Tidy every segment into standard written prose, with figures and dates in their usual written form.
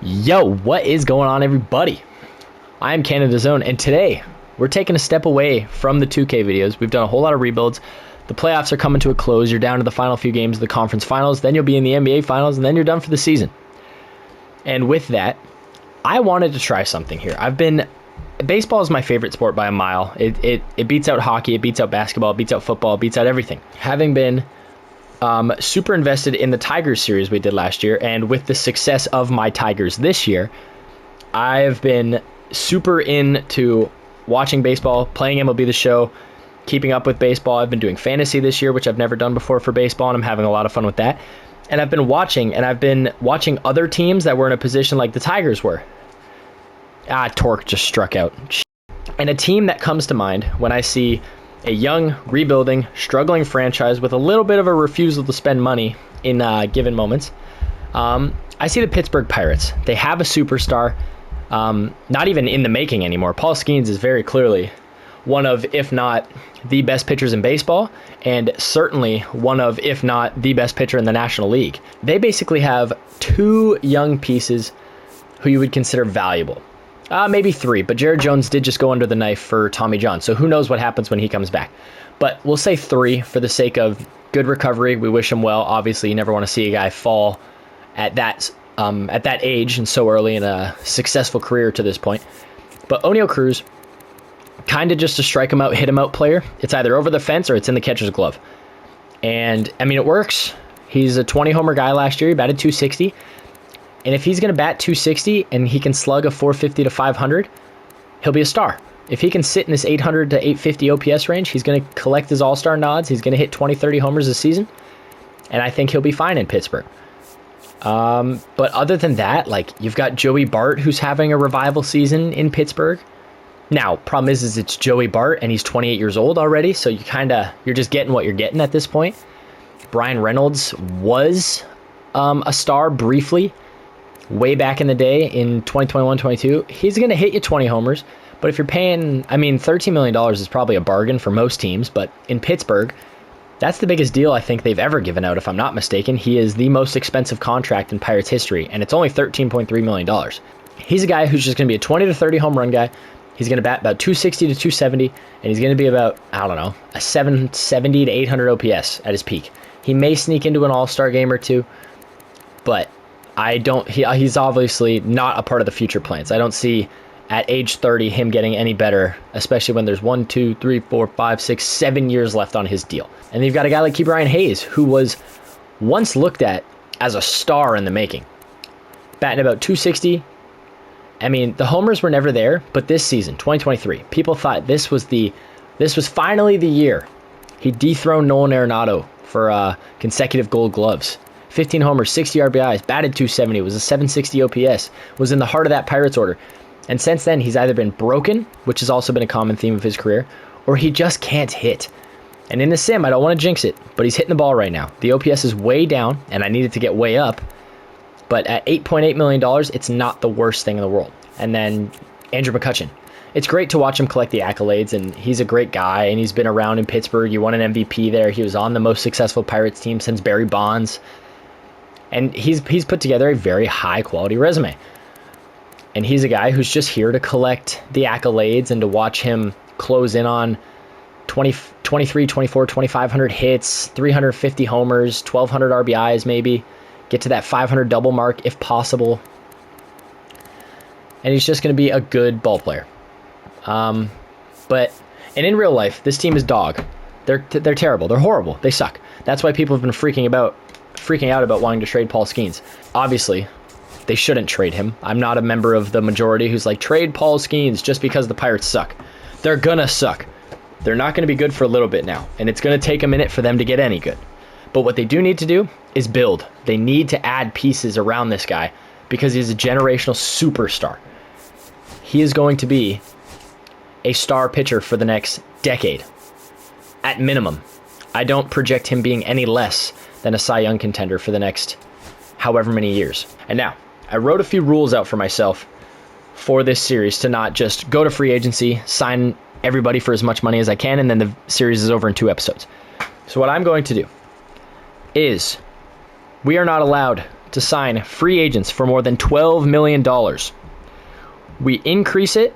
Yo, what is going on, everybody? I am Canada's Own, and today we're taking a step away from the 2K videos. We've done a whole lot of rebuilds. The playoffs are coming to a close. You're down to the final few games of the conference finals. Then you'll be in the NBA finals, and then you're done for the season. And with that, I wanted to try something here. Baseball is my favorite sport by a mile. It beats out hockey, it beats out basketball, it beats out football, it beats out everything. Having been super invested in the Tigers series we did last year, and with the success of my Tigers this year, I've been super into watching baseball, playing MLB The Show, keeping up with baseball. I've been doing fantasy this year, which I've never done before for baseball, and I'm having a lot of fun with that. And I've been watching other teams that were in a position like the Tigers were. Torque just struck out. And a team that comes to mind when I see a young, rebuilding, struggling franchise with a little bit of a refusal to spend money in given moments, I see the Pittsburgh Pirates. They have a superstar, not even in the making anymore. Paul Skenes is very clearly one of, if not the best pitchers in baseball, and certainly one of, if not the best pitcher in the National League. They basically have two young pieces who you would consider valuable. Maybe three, but Jared Jones did just go under the knife for Tommy John, so who knows what happens when he comes back. But we'll say three for the sake of good recovery. We wish him well. Obviously, you never want to see a guy fall at that age and so early in a successful career to this point. But Oneil Cruz, kind of just a strike him out, hit him out player. It's either over the fence or it's in the catcher's glove. And, I mean, it works. He's a 20-homer guy last year. He batted .260. And if he's going to bat .260 and he can slug a .450 to .500, he'll be a star. If he can sit in this .800 to .850 OPS range, he's going to collect his all-star nods. He's going to hit 20, 30 homers this season. And I think he'll be fine in Pittsburgh. But other than that, like, you've got Joey Bart, who's having a revival season in Pittsburgh. Now, problem is it's Joey Bart, and he's 28 years old already, so you're just getting what you're getting at this point. Brian Reynolds was a star briefly, way back in the day in 2021-22. He's going to hit you 20 homers, but if you're paying, $13 million is probably a bargain for most teams, but in Pittsburgh, that's the biggest deal I think they've ever given out, if I'm not mistaken. He is the most expensive contract in Pirates history, and it's only $13.3 million. He's a guy who's just going to be a 20 to 30 home run guy. He's going to bat about 260 to 270, and he's going to be about, a 770 to 800 OPS at his peak. He may sneak into an all-star game or two, but he's obviously not a part of the future plans. I don't see at age 30 him getting any better, especially when there's 1, 2, 3, 4, 5, 6, 7 years left on his deal. And then you've got a guy like Ke'Bryan Hayes, who was once looked at as a star in the making. Batting about 260. The homers were never there, but this season, 2023, people thought this was finally the year he dethroned Nolan Arenado for consecutive Gold Gloves. 15 homers, 60 RBIs, batted 270, was a 760 OPS, was in the heart of that Pirates order. And since then, he's either been broken, which has also been a common theme of his career, or he just can't hit. And in the sim, I don't want to jinx it, but he's hitting the ball right now. The OPS is way down, and I need it to get way up. But at $8.8 million, it's not the worst thing in the world. And then Andrew McCutchen. It's great to watch him collect the accolades, and he's a great guy, and he's been around in Pittsburgh. He won an MVP there. He was on the most successful Pirates team since Barry Bonds. And he's put together a very high-quality resume. And he's a guy who's just here to collect the accolades and to watch him close in on 23, 24, 2,500 hits, 350 homers, 1,200 RBIs maybe, get to that 500 double mark if possible. And he's just going to be a good ball player. And in real life, this team is dog. They're terrible. They're horrible. They suck. That's why people have been freaking out about wanting to trade Paul Skenes. Obviously, they shouldn't trade him. I'm not a member of the majority who's like, trade Paul Skenes just because the Pirates suck. They're gonna suck. They're not going to be good for a little bit now, and it's going to take a minute for them to get any good. But what they do need to do is build. They need to add pieces around this guy because he's a generational superstar. He is going to be a star pitcher for the next decade, at minimum. I don't project him being any less than a Cy Young contender for the next however many years. And now, I wrote a few rules out for myself for this series to not just go to free agency, sign everybody for as much money as I can, and then the series is over in 2 episodes. So what I'm going to do is we are not allowed to sign free agents for more than $12 million, we increase it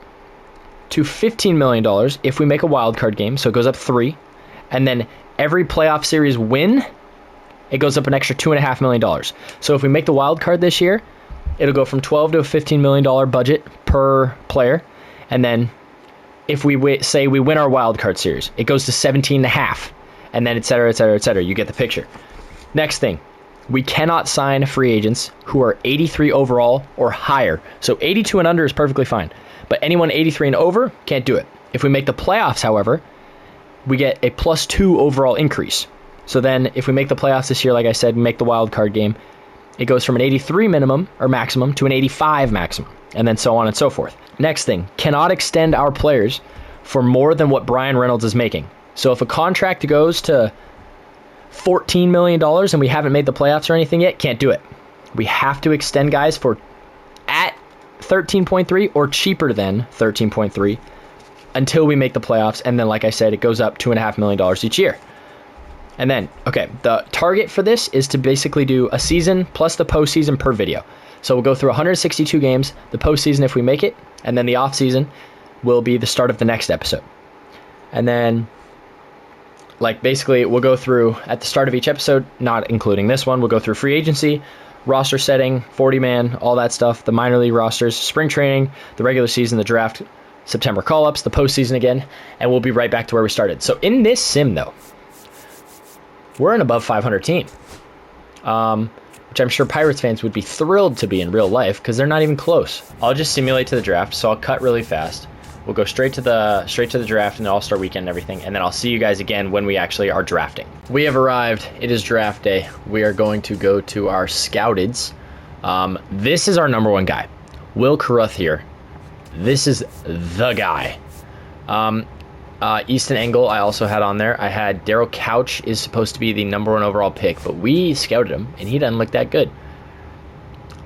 to $15 million if we make a wild card game, so it goes up 3. And then every playoff series win, it goes up an extra $2.5 million. So if we make the wild card this year, it'll go from $12 to a $15 million budget per player. And then if we say we win our wild card series, it goes to 17.5, and then et cetera, et cetera, et cetera. You get the picture. Next thing, we cannot sign free agents who are 83 overall or higher. So 82 and under is perfectly fine, but anyone 83 and over can't do it. If we make the playoffs, however, we get a +2 overall increase. So then if we make the playoffs this year, like I said, we make the wild card game, it goes from an 83 minimum or maximum to an 85 maximum, and then so on and so forth. Next thing, cannot extend our players for more than what Brian Reynolds is making. So if a contract goes to $14 million and we haven't made the playoffs or anything yet, can't do it. We have to extend guys for at 13.3 or cheaper than 13.3 until we make the playoffs. And then, like I said, it goes up $2.5 million each year. And then, okay, the target for this is to basically do a season plus the postseason per video. So we'll go through 162 games, the postseason if we make it, and then the off season will be the start of the next episode. And then, like, basically we'll go through at the start of each episode, not including this one, we'll go through free agency, roster setting, 40-man, all that stuff, the minor league rosters, spring training, the regular season, the draft, September call-ups, the postseason again, and we'll be right back to where we started. So in this sim, though, we're an above 500 team, which I'm sure Pirates fans would be thrilled to be in real life because they're not even close. I'll just simulate to the draft, so I'll cut really fast. We'll go straight to the draft and the All-Star weekend and everything, and then I'll see you guys again when we actually are drafting. We have arrived. It is draft day. We are going to go to our scouteds. This is our number one guy, Will Carruth here. This is the guy. Easton Engel I also had on there. I had Daryl Couch is supposed to be the number 1 overall pick, but we scouted him, and he doesn't look that good.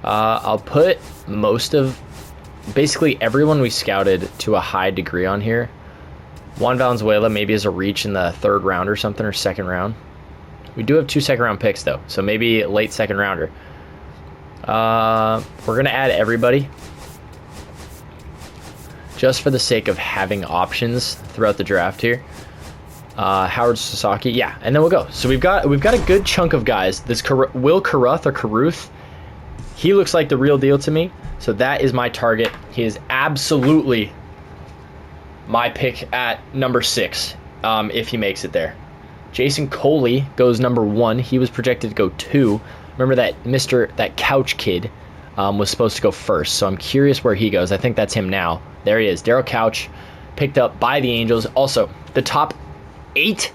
I'll put most of, basically everyone we scouted to a high degree on here. Juan Valenzuela maybe as a reach in the 3rd round or something, or 2nd round. We do have 2 second-round picks, though, so maybe late 2nd rounder. We're going to add everybody just for the sake of having options throughout the draft here. Howard Sasaki, yeah, and then we'll go. So we've got a good chunk of guys. This Will Carruth or Carruth, he looks like the real deal to me. So that is my target. He is absolutely my pick at number 6, if he makes it there. Jason Coley goes number 1. He was projected to go 2. Remember that Couch kid was supposed to go first. So I'm curious where he goes. I think that's him now. There he is. Daryl Couch, picked up by the Angels. Also, the top 8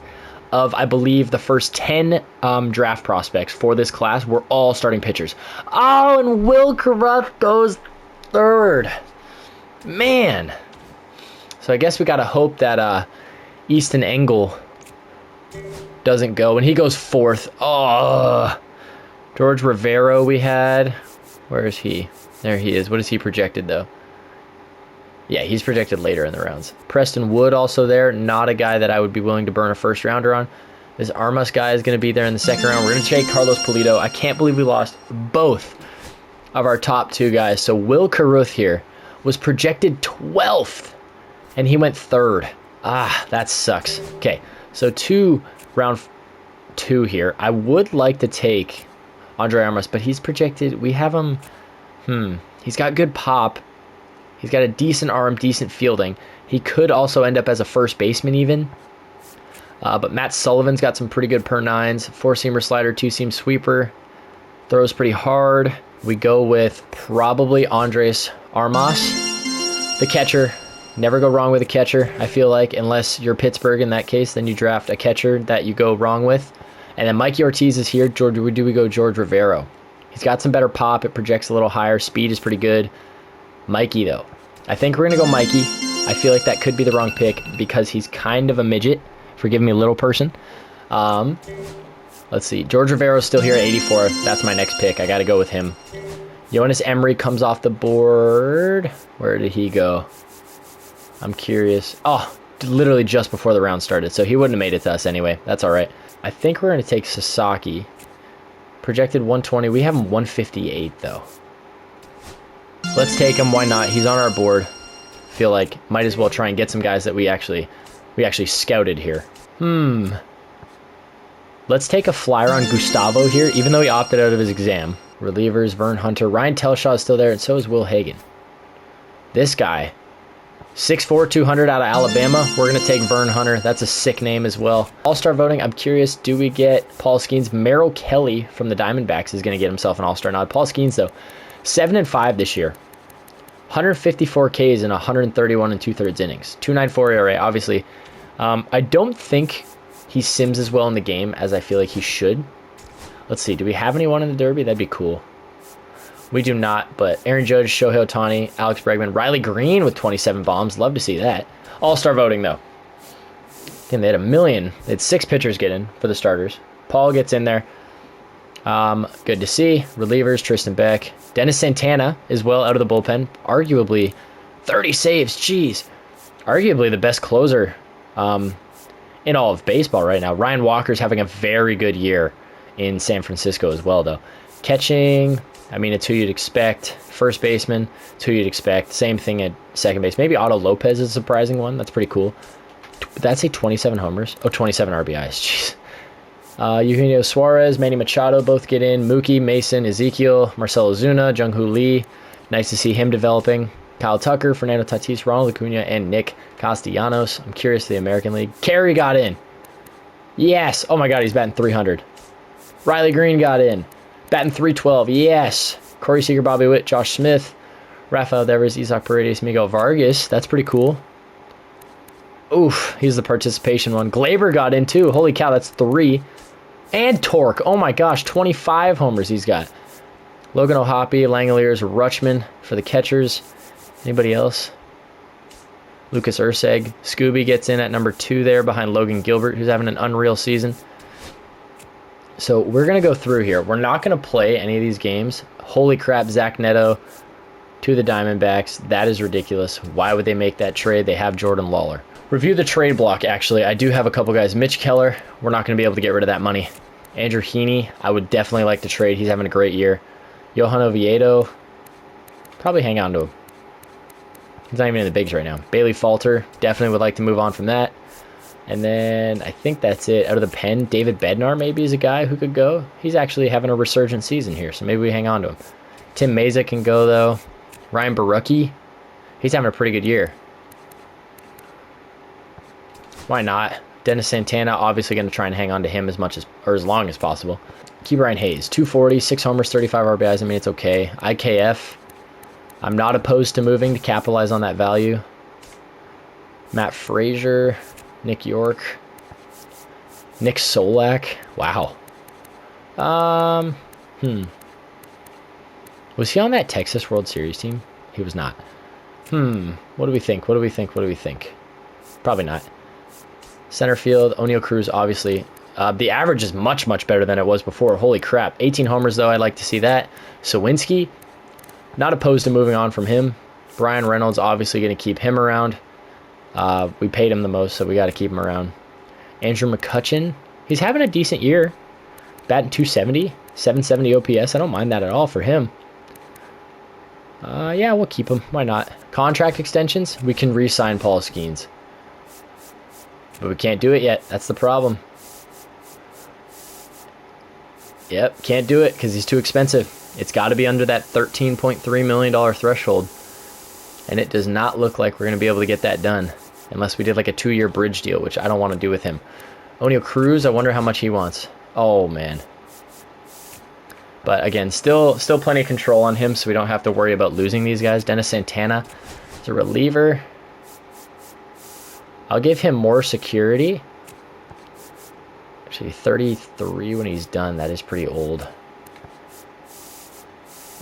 of, I believe, the first 10 draft prospects for this class were all starting pitchers. Oh, and Will Carruth goes 3rd. Man. So I guess we got to hope that Easton Engel doesn't go. And he goes 4th. Oh, George Rivero we had. Where is he? There he is. What is he projected, though? Yeah, he's projected later in the rounds. Preston Wood also there. Not a guy that I would be willing to burn a 1st rounder on. This Armas guy is going to be there in the 2nd round. We're going to take Carlos Pulido. I can't believe we lost both of our top 2 guys. So Will Carruth here was projected 12th, and he went 3rd. Ah, that sucks. Okay, so round 2 here. I would like to take Andre Armas, but he's projected. We have him. He's got good pop. He's got a decent arm, decent fielding. He could also end up as a first baseman even. But Matt Sullivan's got some pretty good per 9s. 4-seamer slider, 2-seam sweeper. Throws pretty hard. We go with probably Andres Armas, the catcher. Never go wrong with a catcher, I feel like, unless you're Pittsburgh in that case. Then you draft a catcher that you go wrong with. And then Mikey Ortiz is here. Do we go George Rivero? He's got some better pop. It projects a little higher. Speed is pretty good. Mikey, though. I think we're going to go Mikey. I feel like that could be the wrong pick because he's kind of a midget. Forgive me, little person. Let's see. George Rivero's still here at 84. That's my next pick. I got to go with him. Yoenis Emery comes off the board. Where did he go? I'm curious. Oh, literally just before the round started. So he wouldn't have made it to us anyway. That's all right. I think we're going to take Sasaki. Projected 120. We have him 158 though. Let's take him. Why not? He's on our board. Feel like might as well try and get some guys that we actually scouted here. Let's take a flyer on Gustavo here, even though he opted out of his exam. Relievers, Vern Hunter. Ryan Telshaw is still there, and so is Will Hagen. This guy, 6'4", 200 out of Alabama. We're going to take Vern Hunter. That's a sick name as well. All-Star voting, I'm curious, do we get Paul Skenes? Merrill Kelly from the Diamondbacks is going to get himself an All-Star nod. Paul Skenes, though, 7-5 this year. 154 Ks in 131 2/3 innings. 2.94 ERA, obviously. I don't think he sims as well in the game as I feel like he should. Let's see, do we have anyone in the Derby? That'd be cool. We do not, but Aaron Judge, Shohei Ohtani, Alex Bregman, Riley Green with 27 bombs. Love to see that. All-Star voting, though. Damn, they had 1 million. They had 6 pitchers get in for the starters. Paul gets in there. Good to see. Relievers, Tristan Beck. Dennis Santana is well out of the bullpen. Arguably 30 saves. Jeez. Arguably the best closer in all of baseball right now. Ryan Walker's having a very good year in San Francisco as well, though. Catching, I mean, it's who you'd expect. First baseman, it's who you'd expect. Same thing at second base. Maybe Otto Lopez is a surprising one. That's pretty cool. That's a 27 homers. Oh, 27 RBIs. Jeez. Eugenio Suarez, Manny Machado both get in. Mookie, Mason, Ezekiel, Marcelo Zuna, Jung-Hoo Lee. Nice to see him developing. Kyle Tucker, Fernando Tatis, Ronald Acuna, and Nick Castellanos. I'm curious to the American League. Carey got in. Yes. Oh my God, he's batting 300. Riley Green got in. Batting 312. Yes. Corey Seager, Bobby Witt, Josh Smith, Rafael Devers, Isaac Paredes, Miguel Vargas. That's pretty cool. Oof, he's the participation one. Glaber got in too. Holy cow, that's 3. And Torque. Oh my gosh, 25 homers he's got. Logan O'Hoppe, Langoliers, Rutschman for the catchers. Anybody else? Lucas Urseg. Scooby gets in at number 2 there behind Logan Gilbert, who's having an unreal season. So we're going to go through here. We're not going to play any of these games. Holy crap, Zach Neto to the Diamondbacks. That is ridiculous. Why would they make that trade? They have Jordan Lawler. Review the trade block, actually. I do have a couple guys. Mitch Keller, we're not going to be able to get rid of that money. Andrew Heaney, I would definitely like to trade. He's having a great year. Johan Oviedo, probably hang on to him. He's not even in the bigs right now. Bailey Falter, definitely would like to move on from that. And then I think that's it. Out of the pen, David Bednar maybe is a guy who could go. He's actually having a resurgent season here, so maybe we hang on to him. Tim Meza can go, though. Ryan Barucki, he's having a pretty good year. Why not? Dennis Santana, obviously going to try and hang on to him as much as, or as long as possible. Ke'Bryan Hayes, 240, 6 homers, 35 RBIs. I mean, it's okay. IKF, I'm not opposed to moving to capitalize on that value. Matt Frazier, Nick York, Nick Solak. Wow. Was he on that Texas World Series team? He was not. What do we think? What do we think? Probably not. Center field, O'Neal Cruz, obviously. The average is much, much better than it was before. Holy crap. 18 homers, though. I'd like to see that. Sawinski, not opposed to moving on from him. Brian Reynolds, obviously going to keep him around. We paid him the most, so we got to keep him around. Andrew McCutchen, he's having a decent year. Batting 270, 770 OPS. I don't mind that at all for him. Yeah, we'll keep him. Why not? Contract extensions, we can re-sign Paul Skenes. But we can't do it yet. That's the problem. Yep, can't do it because he's too expensive. It's got to be under that $13.3 million threshold. And it does not look like we're going to be able to get that done. Unless we did like a 2-year bridge deal, which I don't want to do with him. O'Neal Cruz, I wonder how much he wants. Oh, man. But again, still plenty of control on him, so we don't have to worry about losing these guys. Dennis Santana is a reliever. I'll give him more security. Actually, 33 when he's done. That is pretty old.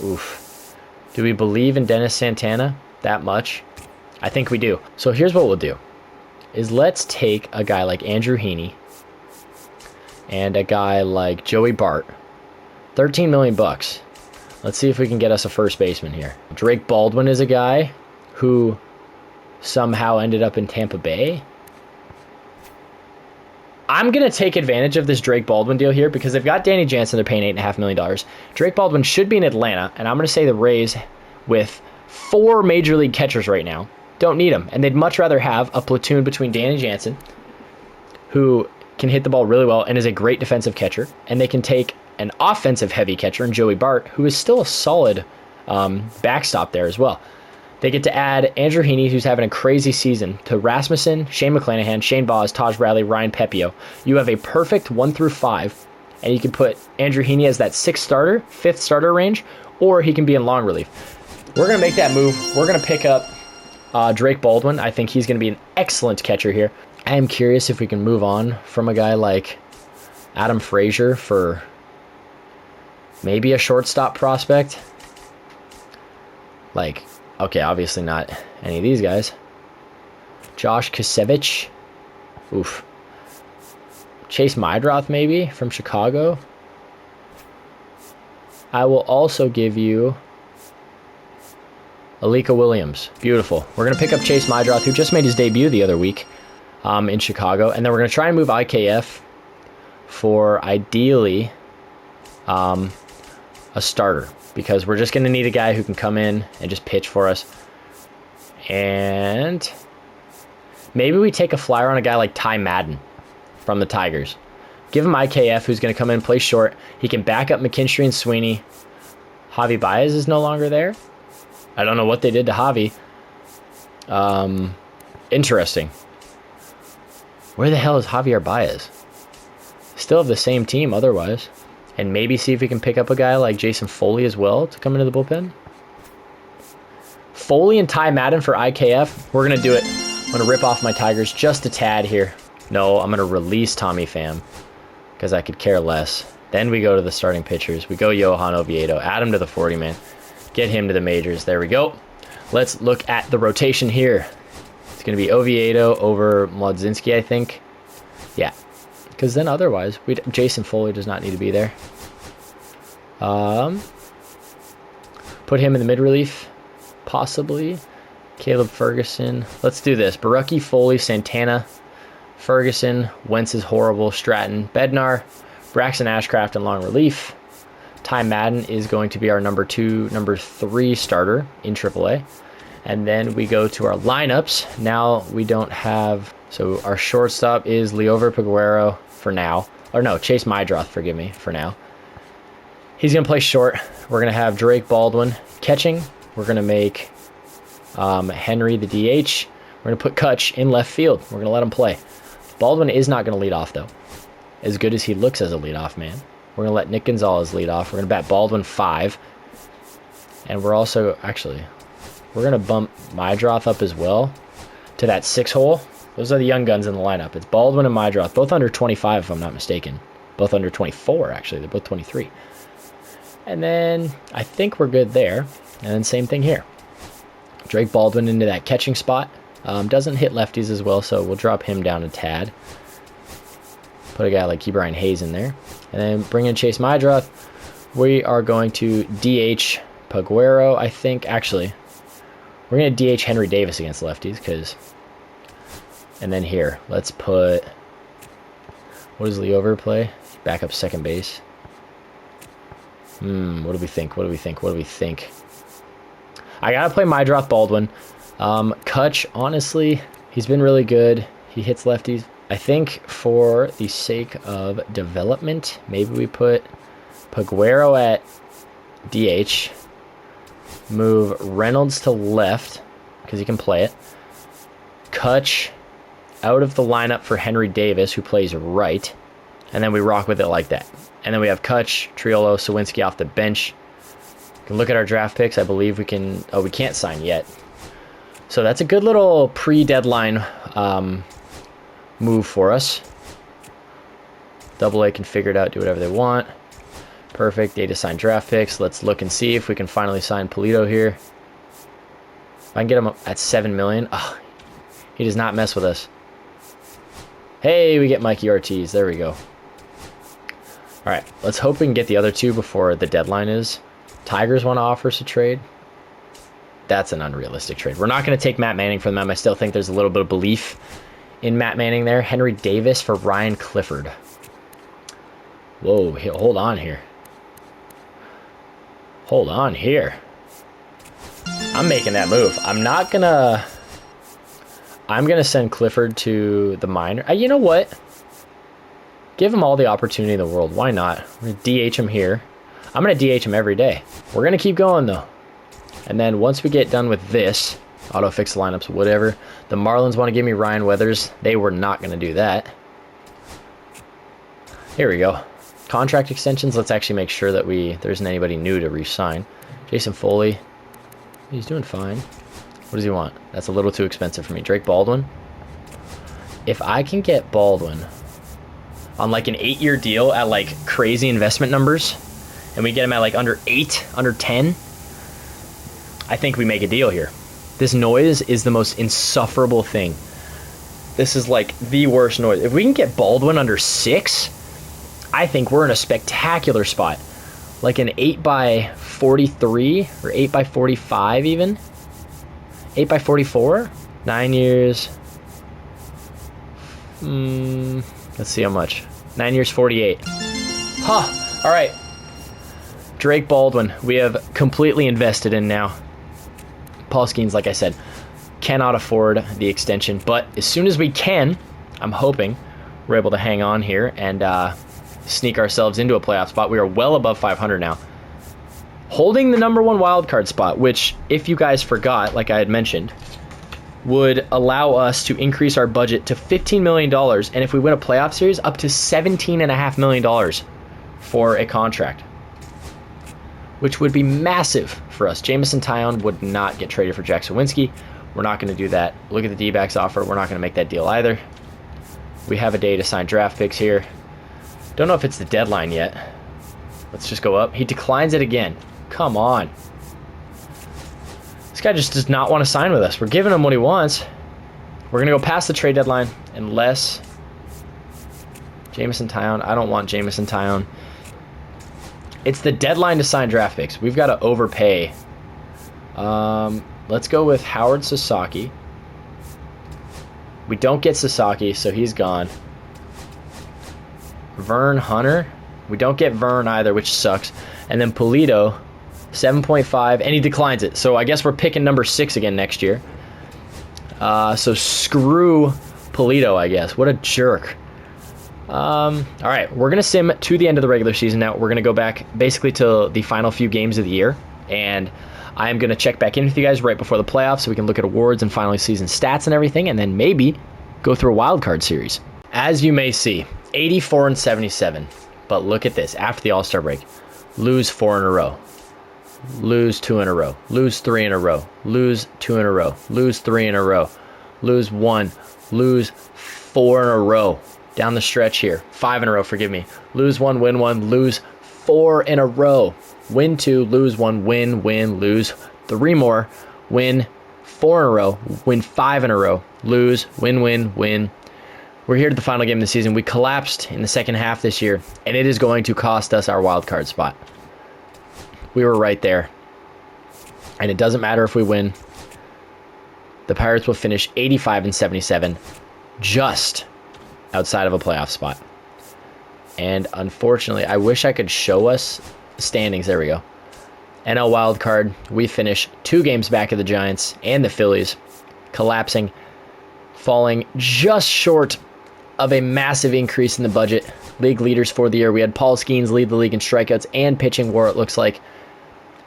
Oof. Do we believe in Dennis Santana that much? I think we do. So here's what we'll do. Is let's take a guy like Andrew Heaney and a guy like Joey Bart. 13 million bucks. Let's see if we can get us a first baseman here. Drake Baldwin is a guy who somehow ended up in Tampa Bay. I'm going to take advantage of this Drake Baldwin deal here because they've got Danny Jansen. They're paying $8.5 million. Drake Baldwin should be in Atlanta, and I'm going to say the Rays, with 4 major league catchers right now, don't need him. And they'd much rather have a platoon between Danny Jansen, who can hit the ball really well and is a great defensive catcher, and they can take an offensive heavy catcher in Joey Bart, who is still a solid backstop there as well. They get to add Andrew Heaney, who's having a crazy season, to Rasmussen, Shane McClanahan, Shane Baz, Taj Bradley, Ryan Pepio. You have a perfect 1 through 5, and you can put Andrew Heaney as that 5th starter range, or he can be in long relief. We're going to make that move. We're going to pick up Drake Baldwin. I think he's going to be an excellent catcher here. I am curious if we can move on from a guy like Adam Frazier for maybe a shortstop prospect. Like, okay, obviously not any of these guys. Josh Kasevich. Oof. Chase Mydroth, maybe, from Chicago. I will also give you Alika Williams. Beautiful. We're going to pick up Chase Mydroth, who just made his debut the other week in Chicago. And then we're going to try and move IKF for, ideally, a starter, because we're just going to need a guy who can come in and just pitch for us. And maybe we take a flyer on a guy like Ty Madden from the Tigers. Give him IKF, who's going to come in and play short. He can back up McKinstry and Sweeney. Javi Baez is no longer there. I don't know what they did to Javi. Interesting. Where the hell is Javier Baez? Still have the same team otherwise. And maybe see if we can pick up a guy like Jason Foley as well to come into the bullpen. Foley and Ty Madden for IKF. We're going to do it. I'm going to rip off my Tigers just a tad here. No, I'm going to release Tommy Pham because I could care less. Then we go to the starting pitchers. We go Johan Oviedo. Add him to the 40-man. Get him to the majors. There we go. Let's look at the rotation here. It's going to be Oviedo over Mlodzinski, I think. Yeah. Because then otherwise, Jason Foley does not need to be there. Put him in the mid-relief, possibly. Caleb Ferguson. Let's do this. Barucki, Foley, Santana, Ferguson, Wentz is horrible, Stratton, Bednar, Braxton Ashcraft in long relief. Ty Madden is going to be our number 3 starter in AAA. And then we go to our lineups. Now we don't have... So our shortstop is Liover Peguero for now. Or no, Chase Mydroth, forgive me, for now. He's going to play short. We're going to have Drake Baldwin catching. We're going to make Henry the DH. We're going to put Kutch in left field. We're going to let him play. Baldwin is not going to lead off, though. As good as he looks as a leadoff man. We're going to let Nick Gonzalez lead off. We're going to bat Baldwin 5. And we're also, actually, we're going to bump Mydroth up as well to that 6 hole. Those are the young guns in the lineup. It's Baldwin and Mydroth, both under 25 if I'm not mistaken. Both under 24, actually. They're both 23. And then I think we're good there. And then same thing here. Drake Baldwin into that catching spot. Doesn't hit lefties as well, so we'll drop him down a tad. Put a guy like Ke'Bryan Hayes in there. And then bring in Chase Mydroth. We are going to DH Peguero, I think. Actually, we're going to DH Henry Davis against lefties, because... And then here, let's put... What does Liover play? Back up second base. What do we think? What do we think? I got to play Mydroth Baldwin. Kutch, honestly, he's been really good. He hits lefties. I think for the sake of development, maybe we put Peguero at DH. Move Reynolds to left, because he can play it. Kutch out of the lineup for Henry Davis, who plays right. And then we rock with it like that. And then we have Kutch, Triolo, Sawinski off the bench. You can look at our draft picks. I believe we can... Oh, we can't sign yet. So that's a good little pre-deadline move for us. AA can figure it out, do whatever they want. Perfect. Data sign draft picks. Let's look and see if we can finally sign Polito here. If I can get him at $7 million. Oh, he does not mess with us. Hey, we get Mikey Ortiz. There we go. All right, let's hope we can get the other two before the deadline is. Tigers want to offer us a trade. That's an unrealistic trade. We're not going to take Matt Manning from them. I still think there's a little bit of belief in Matt Manning there. Henry Davis for Ryan Clifford. Whoa, hold on here. Hold on here. I'm making that move. I'm gonna send Clifford to the minor. You know what? Give him all the opportunity in the world. Why not? I'm gonna DH him here. I'm gonna DH him every day. We're gonna keep going though. And then once we get done with this, auto fix the lineups, whatever. The Marlins want to give me Ryan Weathers. They were not gonna do that. Here we go. Contract extensions. Let's actually make sure that there isn't anybody new to re-sign. Jason Foley. He's doing fine. What does he want? That's a little too expensive for me. Drake Baldwin. If I can get Baldwin on like an 8-year deal at like crazy investment numbers, and we get him at like under 8, under 10, I think we make a deal here. This noise is the most insufferable thing. This is like the worst noise. If we can get Baldwin under 6, I think we're in a spectacular spot. Like an 8x43 or 8x45 even. 8x44. 9 years. Let's see how much. 9 years, 48. Huh. All right. Drake Baldwin, we have completely invested in now. Paul Skenes, like I said, cannot afford the extension. But as soon as we can, I'm hoping we're able to hang on here and sneak ourselves into a playoff spot. We are well above 500 now. Holding the number 1 wildcard spot, which, if you guys forgot, like I had mentioned, would allow us to increase our budget to $15 million. And if we win a playoff series, up to $17.5 million for a contract, which would be massive for us. Jameson Taillon would not get traded for Jack Sawinski. We're not going to do that. Look at the D-backs offer. We're not going to make that deal either. We have a day to sign draft picks here. Don't know if it's the deadline yet. Let's just go up. He declines it again. Come on. This guy just does not want to sign with us. We're giving him what he wants. We're going to go past the trade deadline unless Jameson Taillon. I don't want Jameson Taillon. It's the deadline to sign draft picks. We've got to overpay. Let's go with Howard Sasaki. We don't get Sasaki, so he's gone. Vern Hunter. We don't get Vern either, which sucks. And then Pulido, 7.5, and he declines it. So I guess we're picking number 6 again next year. So screw Pulido, I guess. What a jerk. All right, we're going to sim to the end of the regular season now. We're going to go back basically to the final few games of the year. And I'm going to check back in with you guys right before the playoffs so we can look at awards and final season stats and everything. And then maybe go through a wild card series. As you may see, 84 and 77. But look at this. After the All-Star break, lose 4 in a row. Lose 2 in a row. Lose 3 in a row. Lose 2 in a row. Lose 3 in a row. Lose 1. Lose 4 in a row. Down the stretch here. 5 in a row, forgive me. Lose 1, win 1. Lose 4 in a row. Win 2, lose 1, win, lose 3 more. Win 4 in a row. Win 5 in a row. Lose, win, win. We're here to the final game of the season. We collapsed in the second half this year, and it is going to cost us our wild card spot. We were right there. And it doesn't matter if we win. The Pirates will finish 85 and 77, just outside of a playoff spot. And unfortunately, I wish I could show us standings. There we go. NL wild card, we finish 2 games back of the Giants and the Phillies, collapsing, falling just short of a massive increase in the budget. League leaders for the year. We had Paul Skenes lead the league in strikeouts and pitching WAR, it looks like.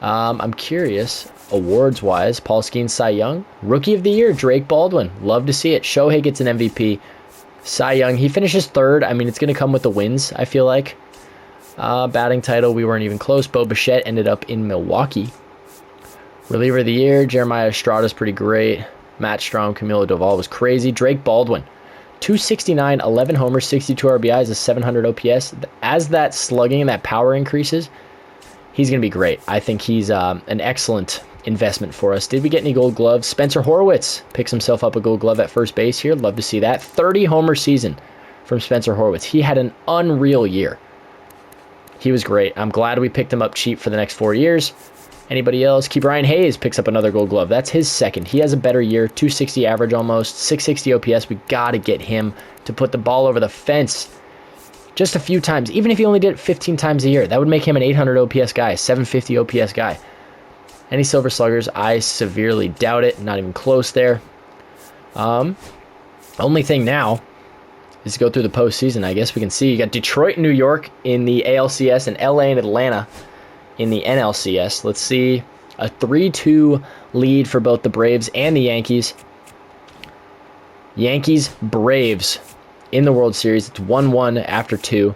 I'm curious, awards-wise, Paul Skenes, Cy Young. Rookie of the Year, Drake Baldwin. Love to see it. Shohei gets an MVP. Cy Young, he finishes 3rd. I mean, it's going to come with the wins, I feel like. Batting title, we weren't even close. Bo Bichette ended up in Milwaukee. Reliever of the Year, Jeremiah Estrada's pretty great. Matt Strom, Camilo Doval was crazy. Drake Baldwin, 269, 11 homers, 62 RBIs, a 700 OPS. As that slugging and that power increases, he's going to be great. I think he's an excellent investment for us. Did we get any gold gloves? Spencer Horwitz picks himself up a gold glove at first base here. Love to see that. 30 homer season from Spencer Horwitz. He had an unreal year. He was great. I'm glad we picked him up cheap for the next 4 years. Anybody else? Brian Hayes picks up another Gold Glove. That's his second. He has a better year, 260 average almost, 660 OPS. We got to get him to put the ball over the fence just a few times. Even if he only did it 15 times a year, that would make him an 800 OPS guy, 750 OPS guy. Any Silver Sluggers? I severely doubt it. Not even close there. Only thing now is to go through the postseason. I guess we can see you got Detroit and New York in the ALCS and LA and Atlanta in the NLCS. Let's see, a 3-2 lead for both the Braves and the Yankees. Yankees-Braves in the World Series. It's 1-1 after 2.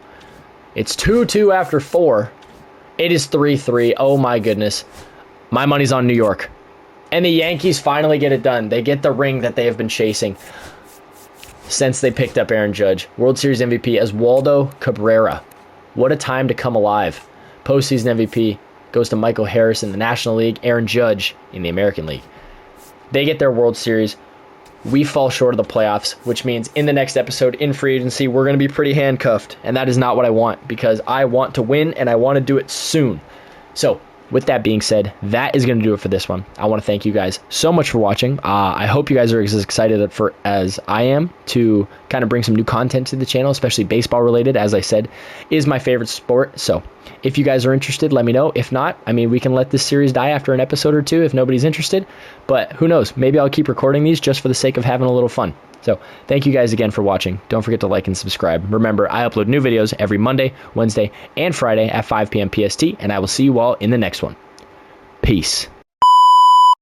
It's 2-2 after 4. It is 3-3. Oh my goodness. My money's on New York. And the Yankees finally get it done. They get the ring that they have been chasing since they picked up Aaron Judge. World Series MVP Oswaldo Cabrera. What a time to come alive. Postseason MVP goes to Michael Harris in the National League, Aaron Judge in the American League. They get their World Series. We fall short of the playoffs, which means in the next episode in free agency, we're going to be pretty handcuffed. And that is not what I want, because I want to win and I want to do it soon. So with that being said, that is going to do it for this one. I want to thank you guys so much for watching. I hope you guys are as excited as I am to kind of bring some new content to the channel, especially baseball related. As I said, is my favorite sport. So if you guys are interested, let me know. If not, I mean, we can let this series die after an episode or two if nobody's interested. But who knows? Maybe I'll keep recording these just for the sake of having a little fun. So thank you guys again for watching. Don't forget to like and subscribe. Remember, I upload new videos every Monday, Wednesday, and Friday at 5 p.m. PST, and I will see you all in the next one. Peace.